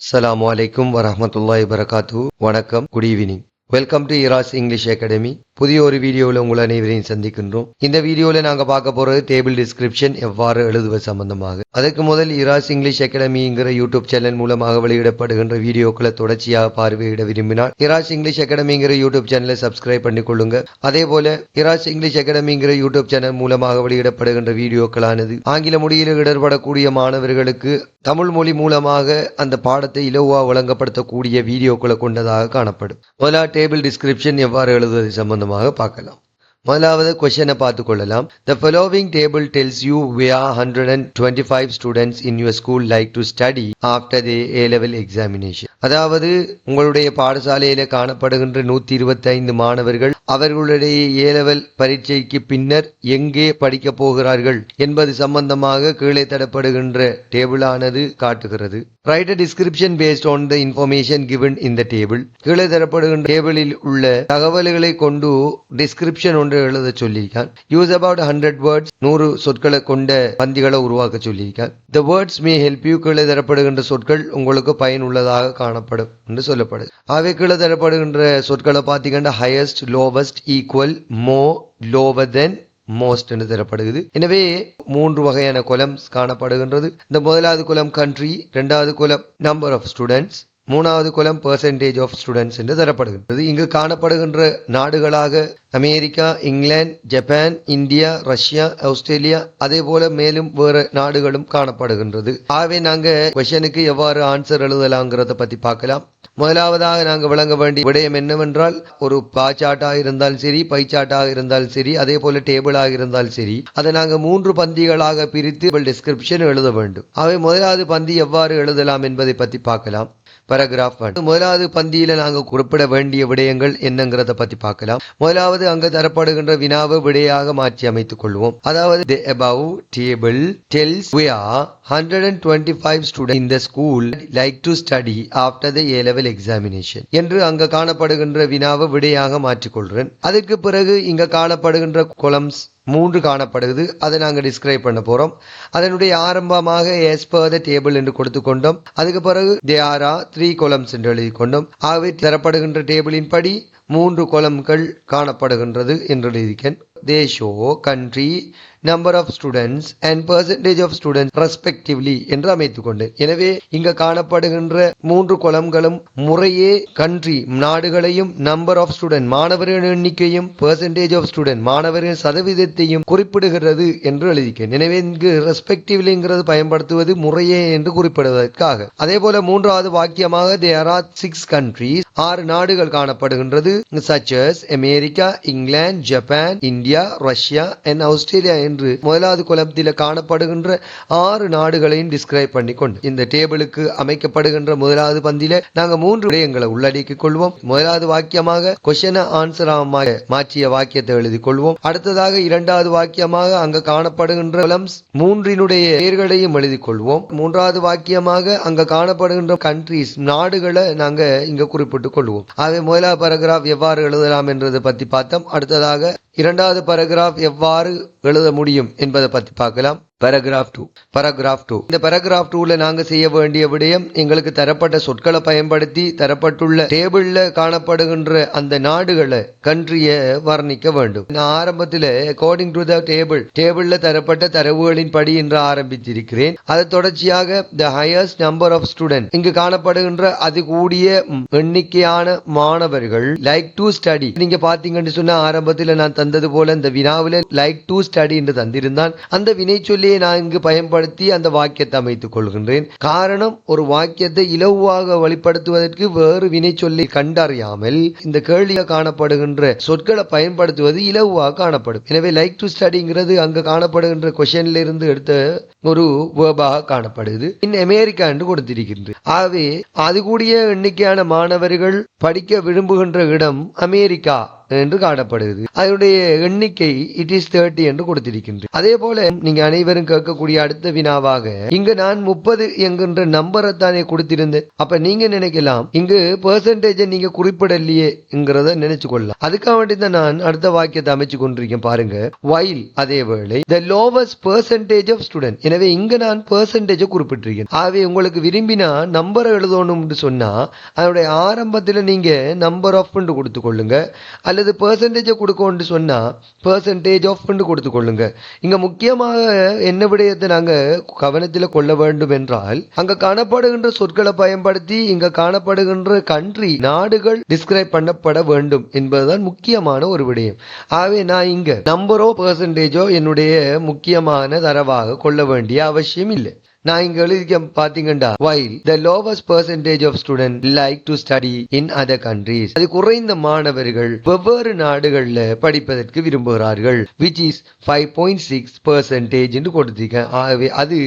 அஸ்ஸலாமு அலைக்கும் வரஹ்மத்துல்லாஹி வபரகாத்துஹு. வணக்கம், குட் ஈவினிங். வெல்கம் டு இராஸ் இங்கிலீஷ் அகாடமி. புதிய ஒரு வீடியோவில் உங்கள் அனைவரையும் சந்திக்கின்றோம். இந்த வீடியோவில் நாங்கள் பார்க்க போகிறது டேபிள் டிஸ்கிரிப்ஷன் எவ்வாறு எழுதுவது சம்பந்தமாக. அதற்கு முதல் இராஸ் இங்கிலீஷ் அகாடமிங்கிற யூடியூப் சேனல் மூலமாக வெளியிடப்படுகின்ற வீடியோக்களை தொடர்ச்சியாக பார்வையிட விரும்பினால் இராஸ் இங்கிலீஷ் அகாடமிங்கிற யூடியூப் சேனலை சப்ஸ்கிரைப் பண்ணி கொள்ளுங்க. அதே போல இராஸ் இங்கிலீஷ் அகாடமிங்கிற யூடியூப் சேனல் மூலமாக வெளியிடப்படுகின்ற வீடியோக்களானது ஆங்கில மொழியில் இடர்படக்கூடிய மாணவர்களுக்கு தமிழ் மொழி மூலமாக அந்த பாடத்தை இலகுவாக வழங்கப்படுத்தக்கூடிய வீடியோக்களை கொண்டதாக காணப்படும். முதலாக டேபிள் டிஸ்கிரிப்ஷன் எவ்வாறு எழுதுவது சம்பந்தமாக பார்க்கலாம். முதலாவது கொஸ்டினை பார்த்துக் கொள்ளலாம். The following table tells you where 125 students in your school like to study after the A-level examination. அதாவது உங்களுடைய பாடசாலையில காணப்படுகின்ற 125 மாணவர்கள் அவர்களுடைய A-level பரீட்சைக்கு பின்னர் எங்கே படிக்க போகிறார்கள் என்பது சம்பந்தமாக கீழே தரப்படுகின்ற டேபிளானது காட்டுகிறது. Write a description based on the information given in the table. கீழே தரப்படுகின்ற டேபிளில் உள்ள தகவல்களை கொண்டு டிஸ்கிரிப்ஷன் ஒன்று எழுத சொல்லியிருக்கான். Use about 100 words. 100 சொற்களை கொண்ட பந்திகளை உருவாக்க சொல்லியிருக்கான். The words may help you. கீழே தரப்படுகின்ற சொற்கள் உங்களுக்கு பயனுள்ளதாக காணப்படும் என்று சொல்லப்படுது. அவை கீழே தரப்படுகின்ற சொற்களை பார்த்தீங்கன்னா highest, lowest, equal, more, lower than, most என்று தரப்படுகிறது. எனவே 3 வகையான கொலம்ஸ் காணப்படுகின்றது. இந்த முதலாவது கொலம் கண்ட்ரி, இரண்டாவது கொலம் நம்பர் ஆஃப் ஸ்டூடெண்ட்ஸ், மூணாவது கொலம் பெர்சன்டேஜ் ஆஃப் ஸ்டூடெண்ட்ஸ் என்று தரப்படுகின்றது. இங்கு காணப்படுகின்ற நாடுகளாக America, England, Japan, India, Russia, Australia, அதே போல மேலும் வேறு நாடுகளும் காணப்படுகின்றது. ஆகவே நாங்க கொஸ்டினுக்கு எவ்வாறு ஆன்சர் எழுதலாங்கிறத பத்தி பார்க்கலாம். முதலாவதாக நாங்கள் விளங்க வேண்டிய விடயம் என்னவென்றால், ஒரு பாச்சாட்டாக இருந்தாலும் சரி, பைச்சாட்டாக இருந்தாலும் சரி, அதே போல டேபிளாக இருந்தாலும் சரி, அதை நாங்கள் 3 பந்திகளாக பிரித்து டிஸ்கிரிப்ஷன் எழுத வேண்டும். அவை முதலாவது பந்தி எவ்வாறு எழுதலாம் என்பதை பற்றி பார்க்கலாம். paragraph 1. முதலாவது பந்தியில நாங்க குறிப்பிட வேண்டிய விடயங்கள் என்னங்கிறத பத்தி பார்க்கலாம். முதலாவது அங்க தரப்படுகின்ற வினாவை விடையாக மாற்றி அமைத்துக் கொள்வோம். அதாவது the above table tells where 125 students in the school like to study after the A-level examination என்று அங்க காணப்படுகின்ற வினாவை விடையாக மாற்றிக்கொள்றேன். அதுக்கு பிறகு இங்க காணப்படுகின்ற கொலம்ஸ் 3 காணப்படுகிறது. அதை நாங்கள் டிஸ்கிரைப் பண்ண போறோம். அதனுடைய ஆரம்பமாக as per the table என்று கொடுத்து கொண்டோம். அதுக்கு பிறகு there are 3 columns என்று எழுதி கொண்டோம். ஆகவே தரப்படுகின்ற டேபிளின் படி 3 கொலம்கள் காணப்படுகின்றது என்று எழுதிக்கேன். They show country, number of students and percentage of students respectively என்று அமைத்துக் கொண்டேன். எனவே இங்க காணப்படுகின்ற 3 கொலம்களும் முறையே கண்ட்ரி நாடுகளையும், நம்பர் ஆஃப் ஸ்டூடெண்ட் மாணவர்கள் எண்ணிக்கையும், பெர்சன்டேஜ் ஆஃப் ஸ்டூடெண்ட் மாணவர்களின் சதவீதத்தையும் குறிப்பிடுகிறது என்று எழுதிக்கேன். எனவே இங்கு ரெஸ்பெக்டிவ்லிங்கிறது பயன்படுத்துவது முறையே என்று குறிப்பிடுவதற்காக. அதே போல 3வது வாக்கியமாக there are 6 countries, 6 நாடுகள் காணப்படுகின்றது. such as America, England, Japan, India, Russia and Australia என்று முதலாவது கொலத்தில் காணப்படுகின்ற 6 நாடுகளையும் டிஸ்கிரைப் பண்ணி கொண்டு இந்த டேபிளுக்கு அமைக்கப்படுகின்ற முதலாவது பந்தியில நாங்க 3 விடயங்களை உள்ளடக்கிக் கொள்வோம். முதலாவது வாக்கியமாக கொஸ்டின் ஆன்சர் மாற்றிய வாக்கியத்தை எழுதி கொள்வோம். அடுத்ததாக இரண்டாவது வாக்கியமாக அங்க காணப்படுகின்ற கொலம்ஸ் 3னுடைய பெயர்களையும் எழுதி கொள்வோம். மூன்றாவது வாக்கியமாக அங்க காணப்படுகின்ற கண்ட்ரிஸ் நாடுகளை நாங்க இங்க குறிப்பிட்டுக் கொள்வோம். ஆகவே முதலாவது paragraph எவ்வாறு எழுதலாம் என்றதை பத்தி பார்த்தோம். அடுத்ததாக இரண்டாவது paragraph எவ்வாறு எழுத முடியும் என்பதை பத்தி பார்க்கலாம். paragraph 2. இந்த paragraph 2ல நாங்க செய்ய வேண்டிய விடயம், எங்களுக்கு தரப்பட்ட சொற்களை பயன்படுத்தி தரப்பட்டுள்ள டேபிள்ல காணப்படுகின்ற அந்த நாடுகளை கண்ட்ரிய வர்ணிக்க வேண்டும். நான் ஆரம்பத்தில் according to the டேபிள்ல தரப்பட்ட தரவுகளின் படி என்று ஆரம்பித்திருக்கிறேன். அது தொடர்ச்சியாக the highest number of students, இங்கு காணப்படுகின்ற அது கூடிய எண்ணிக்கையான மாணவர்கள் like to study. நீங்க பாத்தீங்கன்னு சொன்ன ஆரம்பத்தில் நான் தந்தது போல இந்த வினாவில like to study என்று தந்திருந்தான். அந்த வினை சொல்லியை நான் இங்கு பயன்படுத்தி அந்த வாக்கியத்தை அமைத்துக் கொள்கின்றேன். காரணம், ஒரு வாக்கியத்தை இலகுவாக வெளிப்படுத்துவதற்கு வேறு வினை சொல்லி கண்டறியாமல் இந்த கேள்வியில் காணப்படுகின்ற சொற்களை பயன்படுத்துவது இலகுவாக காணப்படும். எனவே லைக் டு ஸ்டடிங்கிறது அங்கு காணப்படுகின்ற கொஸ்டின்ல இருந்து எடுத்த ஒரு வேர்பாக காணப்படுது. அமெரிக்கா என்று கொடுத்திருக்கின்றது. ஆகவே அது கூடிய எண்ணிக்கையான மாணவர்கள் படிக்க விரும்புகின்ற இடம் அமெரிக்கா என்று காணப்படுகிறது. அதனுடைய எண்ணிக்கை it is 30 என்று கொடுத்திருக்கின்றது. அதே போல நீங்க அனைவரும் கேட்கக்கூடிய அடுத்த வினாவாக இங்கு நான் 30 என்கின்ற நம்பரை தானே கொடுத்திருந்தேன். அப்ப நீங்க நினைக்கலாம் இங்கு பெர்சன்டேஜ் நீங்க குறிப்பிடலையே என்கிறத நினைச்சு கொள்ளலாம். அதுக்காக வேண்டி தான் நான் அடுத்த வாக்கியத்தை அமைச்சு கொண்டிருக்கேன் பாருங்க. while அதே வேளை the lowest percentage of student. எனவே இங்க நான் பெர்சன்டேஜ் குறிப்பிட்டிருக்கேன். ஆகவே உங்களுக்கு விரும்பினா நம்பரை எழுதணும்னு சொன்னா அதனுடைய ஆரம்பத்தில் நீங்க நம்பர் ஆஃப் கொடுத்து கொள்ளுங்க, அல்லது பெர்சன்டேஜ் கொடுக்கணும்னு சொன்னா பெர்சன்டேஜ் ஆஃப் கொடுத்து கொள்ளுங்க. இங்க முக்கியமாக என்ன விடயத்தை நாங்க கவனத்தில் கொள்ள வேண்டும் என்றால் அங்க காணப்படுகின்ற சொற்களை பயன்படுத்தி இங்க காணப்படுகின்ற கண்ட்ரி நாடுகள் டிஸ்கிரைப் பண்ணப்பட வேண்டும் என்பதுதான் முக்கியமான ஒரு விடயம். ஆகவே நான் இங்க நம்பரோ பெர்சன்டேஜோ என்னுடைய முக்கியமான தரவாக கொள்ள வேண்டிய அவசியம் இல்லை. நான் இங்க எழுதிக்க பாத்தீங்கன்னா while the lowest percentage of students like to study in other countries. அது குறைந்த மாணவர்கள் வெவ்வேறு நாடுகள்ல படிப்பதற்கு விரும்புகிறார்கள் which is 5.6% என்று கொடுத்திருக்கேன். ஆகவே அது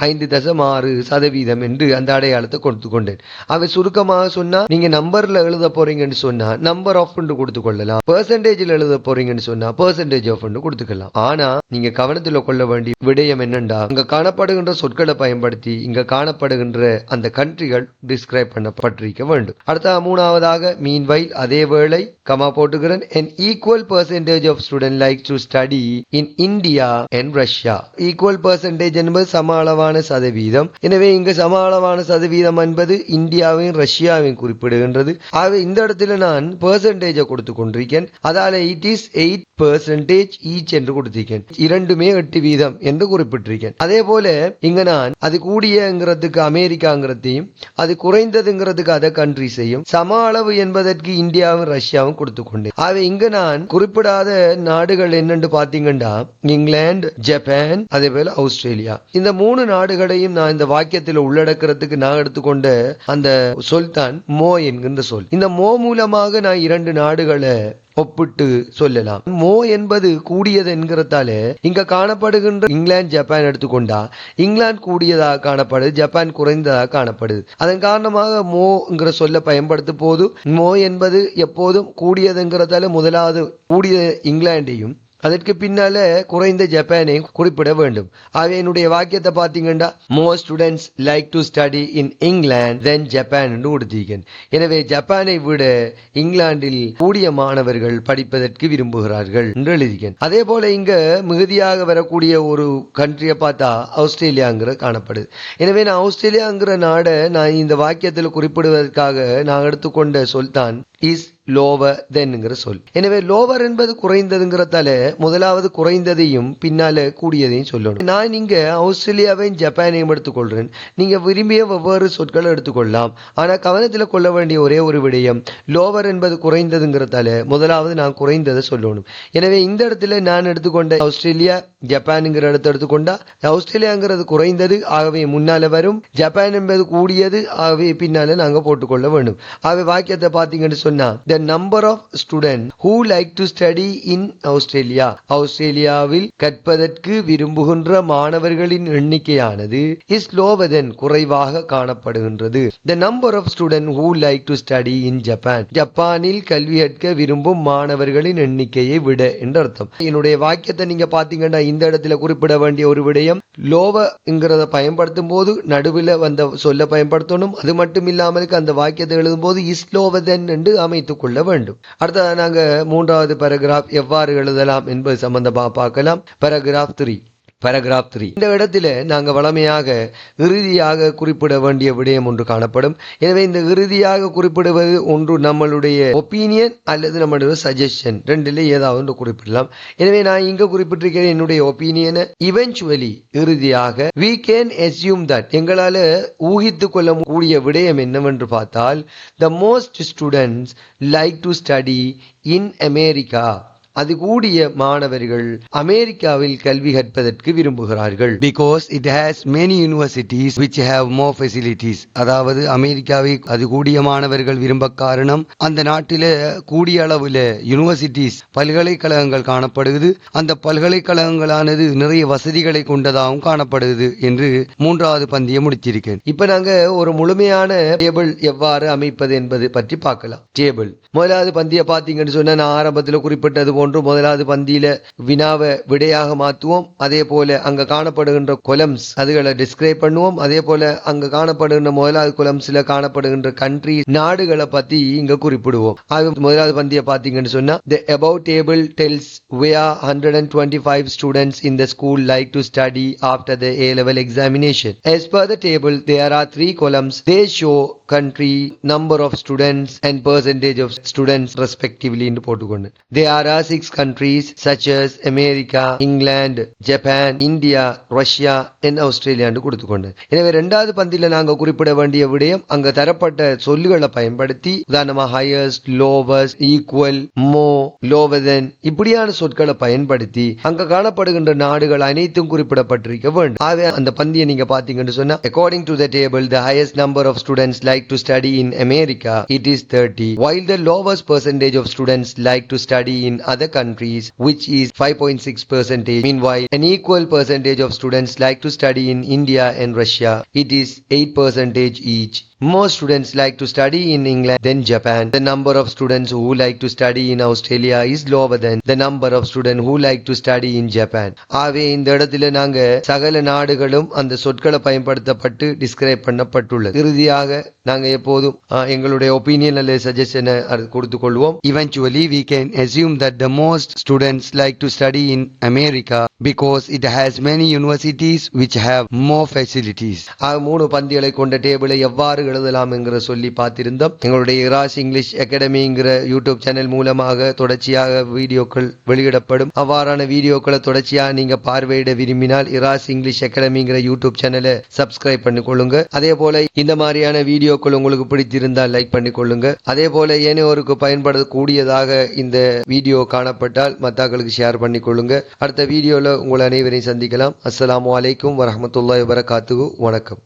5.6% என்று அந்த அடையாளத்தை கொடுத்து கொண்டேன். அவை சுருக்கமாக சொன்னா நீங்க நம்பர்ல எழுத போறீங்கன்னு சொன்னா நம்பர் ஆஃப் கொடுத்து கொள்ளலாம், பெர்சன்டேஜில் எழுத போறீங்கன்னு சொன்னா பெர்சன்டேஜ் ஆஃப் கொடுத்துக்கலாம். ஆனா நீங்க கவனத்தில் கொள்ள வேண்டிய விடயம் என்னண்டா அங்க காணப்படுகின்ற சொற்களை பயன்படுத்தி இங்க காணப்படுகின்ற அந்த கண்ட்ரிகள் டிஸ்கிரைப் பண்ணப்பட்டிருக்க வேண்டும். அடுத்த மூணாவதாக meanwhile அதே வேளை கமா போட்டுக்கிறேன் an equal percentage of students like to study in India and Russia. equal percentage என்பது சம அளவான சதவீதம். எனவே இங்க சம அளவான சதவீதம் என்பது இந்தியாவையும் ரஷ்யாவையும் குறிப்பிடுகின்றது. ஆகவே இந்த இடத்துல நான் பெர்சன்டேஜ் கொடுத்து கொண்டிருக்கேன். அதால it is 8% each என்று கொடுத்திருக்கேன். இரண்டுமே 8% என்று குறிப்பிட்டிருக்கேன். அதே போல இங்க நான் அது கூடியங்கிறதுக்கு அமெரிக்காங்கிறதையும் அது குறைந்ததுங்கிறதுக்கு அதர் கண்ட்ரிஸையும் சம அளவு என்பதற்கு இந்தியாவும் ரஷ்யாவும் கொடுத்து கொண்டேன். ஆகவே இங்க நான் குறிப்பிடாத நாடுகள் என்னன்னு பாத்தீங்கன்னா இங்கிலாந்து, ஜப்பான், அதே போல ஆஸ்திரேலியா. இந்த 3 நாடுகளையும் நான் இந்த வாக்கியத்தில் உள்ளடக்கிறதுக்கு நான் எடுத்துக்கொண்ட அந்த சொல் தான் மோ என்கின்ற சொல். இந்த மோ மூலமாக நான் 2 நாடுகளை ஒப்பிட்டு சொல்லலாம். மோ என்பது கூடியது என்கிறதால இங்க காணப்படுகின்ற இங்கிலாந்து, ஜப்பான் எடுத்துக்கொண்டா இங்கிலாந்து கூடியதாக காணப்படுது, ஜப்பான் குறைந்ததாக காணப்படுது. அதன் காரணமாக மோங்கிற சொல்ல பயன்படுத்தும் போது மோ என்பது எப்போதும் கூடியதுங்கிறதால முதலாவது கூடிய இங்கிலாந்தையும் அதற்கு பின்னால குறைந்த ஜப்பானையும் குறிப்பிட வேண்டும். ஆகவே என்னுடைய வாக்கியத்தை பாத்தீங்கன்னா more students like to study in England then Japan என்று கொடுத்திருக்கேன். எனவே ஜப்பானை விட இங்கிலாந்தில் கூடிய மாணவர்கள் படிப்பதற்கு விரும்புகிறார்கள் என்று எழுதிக்கேன். அதே போல இங்க மிகுதியாக வரக்கூடிய ஒரு கண்ட்ரியை பார்த்தா ஆஸ்திரேலியாங்கிற காணப்படுது. எனவே நான் ஆஸ்திரேலியாங்கிற நாடை நான் இந்த வாக்கியத்தில் குறிப்பிடுவதற்காக நான் எடுத்துக்கொண்ட சொல் தான் இஸ் லோவர் தென்ங்கிற சொல். எனவே லோவர் என்பது குறைந்ததுங்கிறதால முதலாவது குறைந்ததையும் பின்னால கூடியதையும் சொல்லணும். நான் இங்க ஆஸ்திரேலியாவையும் ஜப்பானையும் எடுத்துக்கொள்றேன். நீங்க விரும்பிய வெவ்வேறு சொற்களை எடுத்துக்கொள்ளலாம். ஆனா கவனத்தில் கொள்ள வேண்டிய ஒரே ஒரு விடயம் லோவர் என்பது குறைந்ததுங்கிறதால முதலாவது நான் குறைந்ததை சொல்லணும். எனவே இந்த இடத்துல நான் எடுத்துக்கொண்ட ஆஸ்திரேலியா, ஜப்பானுங்கிற இடத்தை எடுத்துக்கொண்டா ஆஸ்திரேலியாங்கிறது குறைந்தது, ஆகவே முன்னால வரும். ஜப்பான் என்பது கூடியது, ஆகவே பின்னால நாங்க போட்டுக்கொள்ள வேண்டும். ஆகவே வாக்கியத்தை பாத்தீங்கன்னு சொன்னா the number of students who like to study in Australia. ஆஸ்திரேலியாவில் கற்பதற்கு விரும்புகின்ற மாணவர்களின் எண்ணிக்கையானது is lower than குறைவாக காணப்படுகின்றது. the number of students who like to study in Japan. ஜப்பானில் கல்வி கற்க விரும்பும் மாணவர்களின் எண்ணிக்கையை விட என்று அர்த்தம். என்னுடைய வாக்கியத்தை நீங்க பாத்தீங்கன்னா இந்த இடத்துல குறிப்பிட வேண்டிய ஒரு விடயம் லோவர்ங்கிறத பயன்படுத்தும் போது நடுவில் வந்த சொல்ல பயன்படுத்தணும். அது மட்டும் இல்லாமல் அந்த வாக்கியத்தை எழுதும் போது is lower than என்று அமைத்துக் கொள்ள வேண்டும். அடுத்ததாக நாங்க 3வது பேராகிராஃப் எவ்வாறு எழுதலாம் என்பது சம்பந்தமாக பார்க்கலாம். பேராகிராஃப் 3 இந்த இடத்துல நாங்க வளமையாக இறுதியாக குறிப்பிட வேண்டிய விடயம் ஒன்று காணப்படும். எனவே இந்த இறுதியாக குறிப்பிடுவது ஒன்று நம்மளுடைய ஒப்பீனியன் அல்லது நம்மளுடைய சஜஷன், ரெண்டிலே ஏதாவது ஒன்று குறிப்பிடலாம். எனவே நான் இங்க குறிப்பிட்டிருக்கிற என்னுடைய ஒப்பீனியனை இவென்ச்சுவலி இறுதியாக we can assume that எங்களால ஊகித்துக் கொள்ள கூடிய விடயம் என்னவென்று பார்த்தால் the most students like to study in America. அது கூடிய மாணவர்கள் அமெரிக்காவில் கல்வி கற்பதற்கு விரும்புகிறார்கள். Because it has many universities which have more facilities. அதாவது அமெரிக்காவை அது கூடிய மாணவர்கள் விரும்ப காரணம் அந்த நாட்டில கூடிய அளவுல யூனிவர்சிட்டிஸ் பல்கலைக்கழகங்கள் காணப்படுகிறது. அந்த பல்கலைக்கழகங்களானது நிறைய வசதிகளை கொண்டதாகவும் காணப்படுகிறது என்று மூன்றாவது பந்தியை முடித்திருக்கேன். இப்ப நாங்க ஒரு முழுமையான டேபிள் எவ்வாறு அமைப்பது என்பது பற்றி பார்க்கலாம். டேபிள் முதலாவது பந்தியை பார்த்தீங்கன்னு சொன்னா நான் ஆரம்பத்தில் குறிப்பிட்டது போன்று முதலாவது பந்தியில வினாவை விடையாக மாற்றுவோம். அதே போல அங்க காணப்படுகின்ற கொலம்ஸ் அதுகளை டிஸ்கிரைப் பண்ணுவோம். அதே போல அங்க காணப்படுகின்ற முதலாவது கொலம்ஸ்ல காணப்படுகின்ற கண்ட்ரி நாடுகளை பத்தி இங்க குறிப்பிடுவோம். முதலாவது பந்தியை பார்த்தீங்கன்னு சொன்னா the above table tells where 125 students in the school like to study after the A-level examination. As per the table, there are 3 columns. They show country, number of students and percentage of students respectively in போட்டுக்கொண்டு. There are 6 countries such as America, England, Japan, India, Russia and Australia என்று கொடுத்துக்கொண்டு. எனவே இரண்டாவது பந்தியில நாங்க குறிப்பிட வேண்டிய விடயம் அங்க தரப்பட்ட சொல்லுகளை பயன்படுத்தி உதாரணமா highest, lowest, equal, more, lower than இப்படியான சொற்களை பயன்படுத்தி அங்க காணப்படுகின்ற நாடுகள் அனைத்தும் குறிப்பிடப்பட்டிருக்க வேண்டும். ஆகவே அந்த பந்தியை நீங்க பாத்தீங்கன்னு சொன்னா according to the table the highest number of students like to study in America it is 30 while the lowest percentage of students like to study in other countries which is 5.6%. Meanwhile an equal percentage of students like to study in India and Russia it is 8% each. More students like to study in England than Japan. The number of students who like to study in Australia is lower than the number of students who like to study in Japan. ஆகவே இந்த இடத்துல நாங்க சகல நாடுகளும் அந்த சொற்களை பயன்படுத்தப்பட்டு describe பண்ணப்பட்டுள்ளது. இறுதியாக நாங்க எப்போதும் எங்களுடைய ஒப்பீனியன் அல்லது சஜஷனை கொடுத்துக் கொள்வோம். Eventually we can assume that the most students like to study in America because it has many universities which have more facilities. மூணு பந்திகளை கொண்ட டேபிளை எவ்வாறு எழுதலாம் என்கிற சொல்லி பார்த்திருந்தோம். எங்களுடைய இராஸ் இங்கிலீஷ் அகாடமிங்கிற யூடியூப் சேனல் மூலமாக தொடர்ச்சியாக வீடியோக்கள் வெளியிடப்படும். அவ்வாறான வீடியோக்களை தொடர்ச்சியாக நீங்க பார்வையிட விரும்பினால் இராஸ் இங்கிலீஷ் அகாடமிங்கிற யூடியூப் சேனலை சப்ஸ்கிரைப் பண்ணிக்கொள்ளுங்க. அதே போல இந்த மாதிரியான வீடியோக்கள் உங்களுக்கு பிடித்திருந்தால் லைக் பண்ணிக்கொள்ளுங்க. அதே போல ஏனையோருக்கு பயன்படக்கூடியதாக இந்த வீடியோ காணப்பட்டால் மற்றவர்களுக்கு ஷேர் பண்ணிக்கொள்ளுங்க. அடுத்த வீடியோல உங்கள் அனைவரையும் சந்திக்கலாம். அஸ்ஸலாமு அலைக்கும் வரஹ்மத்துல்லாஹி வபரகாத்துஹு. வணக்கம்.